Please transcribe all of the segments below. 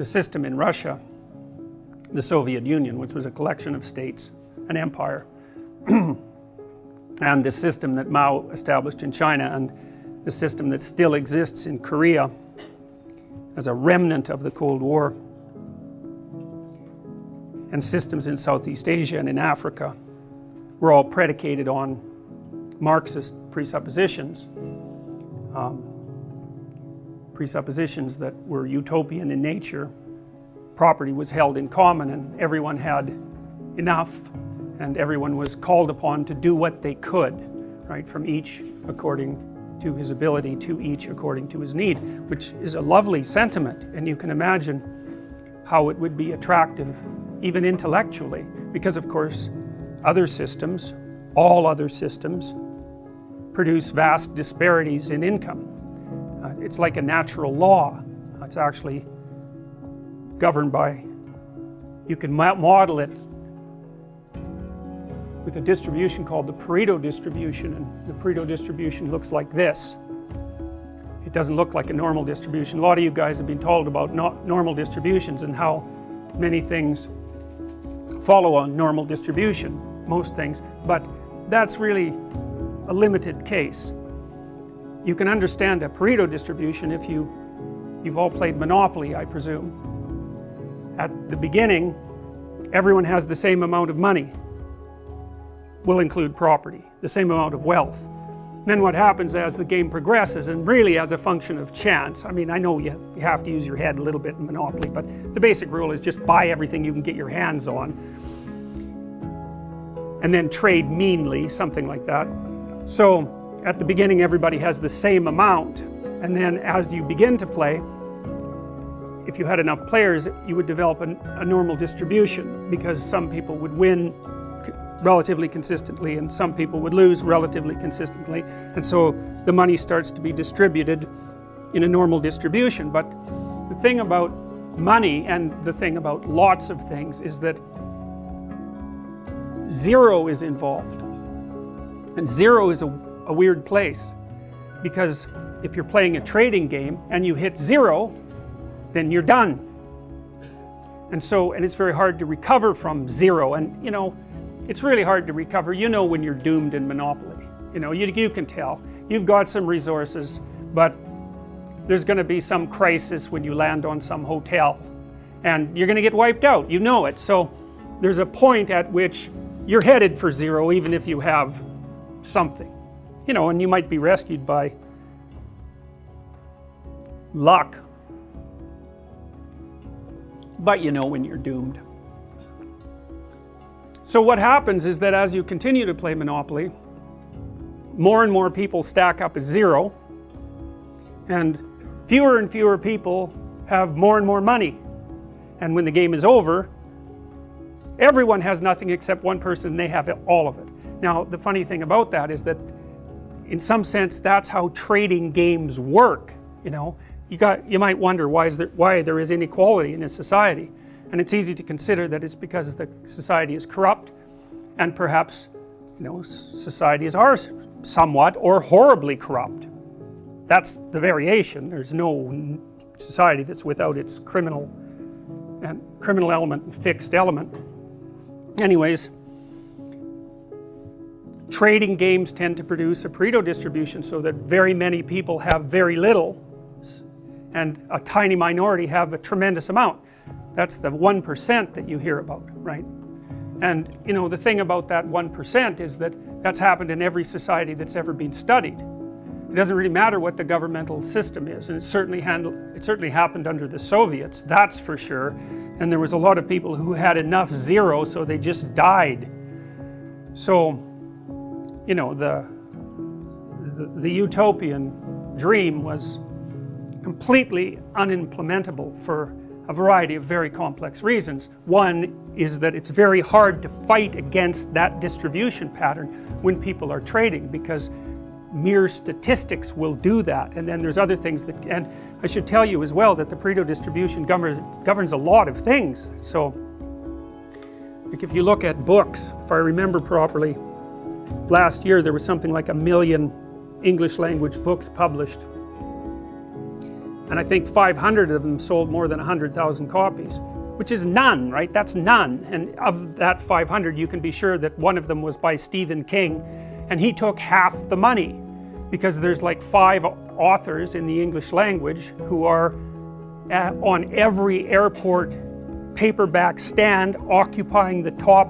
the system in Russia, the Soviet Union, which was a collection of states, an empire, and the system that Mao established in China, and the system that still exists in Korea as a remnant of the Cold War, and systems in Southeast Asia and in Africa, were all predicated on Marxist presuppositions, presuppositions that were utopian in nature. Property was held in common and everyone had enough, and everyone was called upon to do what they could, right, from each according to his ability, to each according to his need, which is a lovely sentiment, and you can imagine how it would be attractive even intellectually, because of course other systems, all other systems, produce vast disparities in income. It's like a natural law. It's actually governed by, you can model it with a distribution called the Pareto distribution, and the Pareto distribution looks like this. It doesn't look like a normal distribution. A lot of you guys have been told about normal distributions and how many things follow a normal distribution, most things, but that's really a limited case. You can understand a Pareto distribution if you've all played Monopoly, I presume. At the beginning, everyone has the same amount of money. Will include property, the same amount of wealth. Then what happens as the game progresses, and really as a function of chance, I mean, I know you have to use your head a little bit in Monopoly, but the basic rule is just buy everything you can get your hands on and then trade meanly, something like that. So at the beginning everybody has the same amount, and then as you begin to play, if you had enough players, you would develop a normal distribution, because some people would win relatively consistently and some people would lose relatively consistently, and so the money starts to be distributed in a normal distribution. But the thing about money, and the thing about lots of things, is that zero is involved, and zero is a weird place, because if you're playing a trading game and you hit zero, then you're done. And it's very hard to recover from zero, and you know, it's really hard to recover. You know when you're doomed in Monopoly. You know, you can tell. You've got some resources, but there's going to be some crisis when you land on some hotel, and you're going to get wiped out. You know it. So there's a point at which you're headed for zero, even if you have something. You know, and you might be rescued by luck, but you know when you're doomed. So what happens is that as you continue to play Monopoly, more and more people stack up as zero, and fewer people have more and more money, and when the game is over, everyone has nothing except one person, and they have all of it. Now the funny thing about that is that in some sense that's how trading games work. You know, you might wonder why there is inequality in a society. And it's easy to consider that it's because the society is corrupt, and perhaps, you know, societies are somewhat or horribly corrupt. That's the variation. There's no society that's without its criminal element and fixed element. Anyways, trading games tend to produce a Pareto distribution, so that very many people have very little, and a tiny minority have a tremendous amount. That's the 1% that you hear about, right? And you know, the thing about that 1% is that that's happened in every society that's ever been studied. It doesn't really matter what the governmental system is, and it certainly happened under the Soviets, that's for sure. And there was a lot of people who had enough zero, so they just died. So, you know, the utopian dream was completely unimplementable for a variety of very complex reasons. One is that it's very hard to fight against that distribution pattern when people are trading, because mere statistics will do that. And then there's other things that, and I should tell you as well that the Pareto distribution governs a lot of things. So like if you look at books, if I remember properly, last year there was something like 1 million English language books published. and I think 500 of them sold more than 100,000 copies, which is none, right? That's none. And of that 500, you can be sure that one of them was by Stephen King, and he took half the money, because there's like 5 authors in the English language who are on every airport paperback stand, occupying the top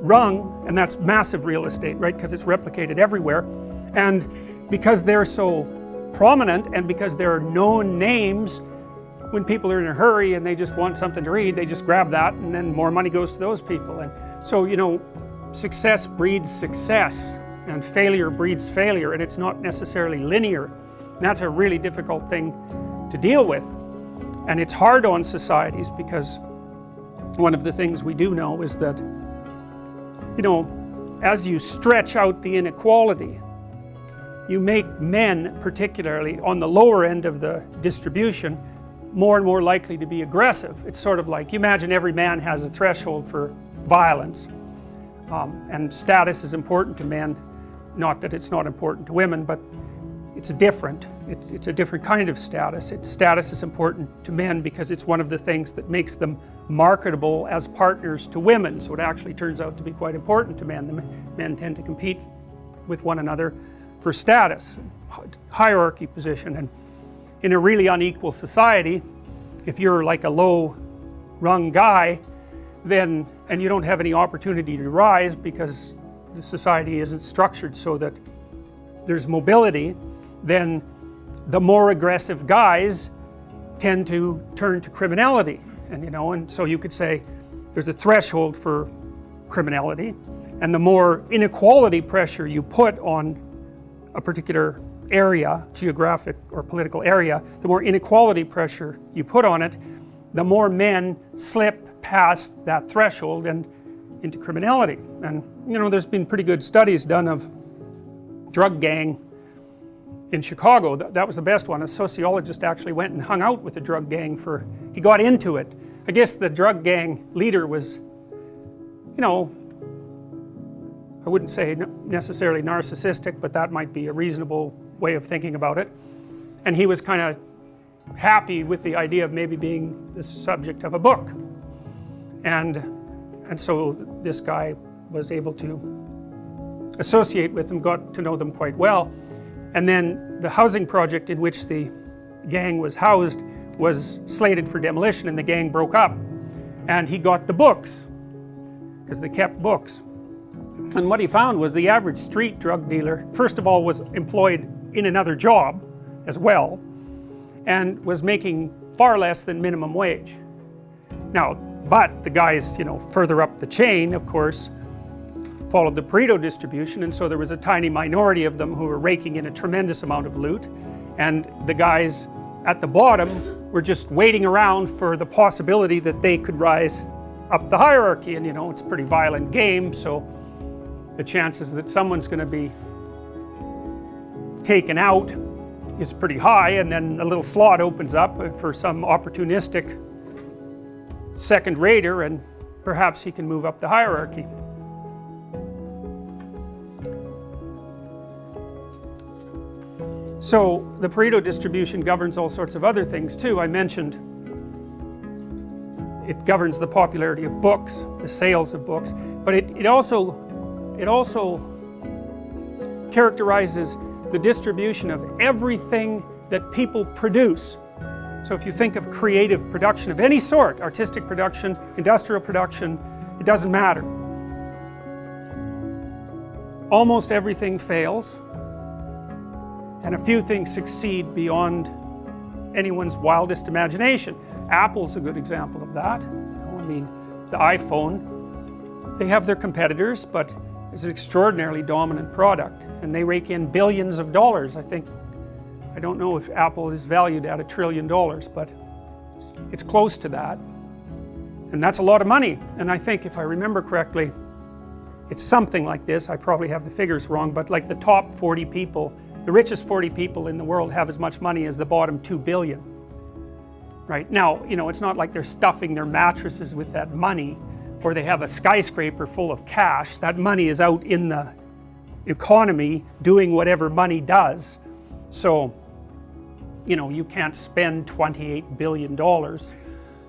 rung, and that's massive real estate, right? Because it's replicated everywhere. And because they're so prominent, and because they're known names, when people are in a hurry and they just want something to read, they just grab that, and then more money goes to those people. And so, you know, success breeds success, and failure breeds failure, and it's not necessarily linear. And that's a really difficult thing to deal with, and it's hard on societies, because one of the things we do know is that, you know, as you stretch out the inequality, you make men, particularly on the lower end of the distribution, more and more likely to be aggressive. It's sort of like, you imagine every man has a threshold for violence, and status is important to men. Not that it's not important to women, but it's different. It's a different kind of status. Status is important to men because it's one of the things that makes them marketable as partners to women. So it actually turns out to be quite important to men. The men tend to compete with one another for status, hierarchy position. And in a really unequal society, if you're like a low rung guy, then, and you don't have any opportunity to rise because the society isn't structured so that there's mobility, then the more aggressive guys tend to turn to criminality. And you know, and so you could say there's a threshold for criminality, and the more inequality pressure you put on a particular area, geographic or political area, the more inequality pressure you put on it, the more men slip past that threshold and into criminality. And you know, there's been pretty good studies done of drug gang in Chicago. That was the best one. A sociologist actually went and hung out with a drug gang he got into it. I guess the drug gang leader was, you know, I wouldn't say necessarily narcissistic, but that might be a reasonable way of thinking about it. And he was kind of happy with the idea of maybe being the subject of a book. And so this guy was able to associate with them, got to know them quite well. And then the housing project in which the gang was housed was slated for demolition, and the gang broke up. And he got the books, because they kept books. And what he found was the average street drug dealer, first of all, was employed in another job as well, and was making far less than minimum wage. Now, but the guys, you know, further up the chain, of course, followed the Pareto distribution, and so there was a tiny minority of them who were raking in a tremendous amount of loot, and the guys at the bottom were just waiting around for the possibility that they could rise up the hierarchy. And you know, it's a pretty violent game, so the chances that someone's going to be taken out is pretty high, and then a little slot opens up for some opportunistic second rater, and perhaps he can move up the hierarchy. So the Pareto distribution governs all sorts of other things too. I mentioned it governs the popularity of books, the sales of books, but it also characterizes the distribution of everything that people produce. So if you think of creative production of any sort, artistic production, industrial production, it doesn't matter. Almost everything fails, and a few things succeed beyond anyone's wildest imagination. Apple's a good example of that. I mean, the iPhone, they have their competitors, but it's an extraordinarily dominant product, and they rake in billions of dollars. I don't know if Apple is valued at $1 trillion, but it's close to that, and that's a lot of money. And I think, if I remember correctly, it's something like this. I probably have the figures wrong, but like the top 40 people, the richest 40 people in the world have as much money as the bottom 2 billion. Right? Now, you know, it's not like they're stuffing their mattresses with that money, or they have a skyscraper full of cash. That money is out in the economy doing whatever money does. So you know, you can't spend $28 billion.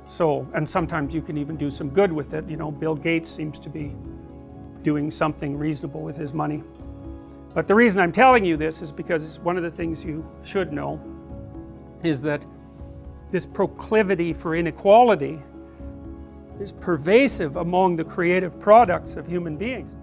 So, and sometimes you can even do some good with it. You know, Bill Gates seems to be doing something reasonable with his money. But the reason I'm telling you this is because one of the things you should know is that this proclivity for inequality is pervasive among the creative products of human beings.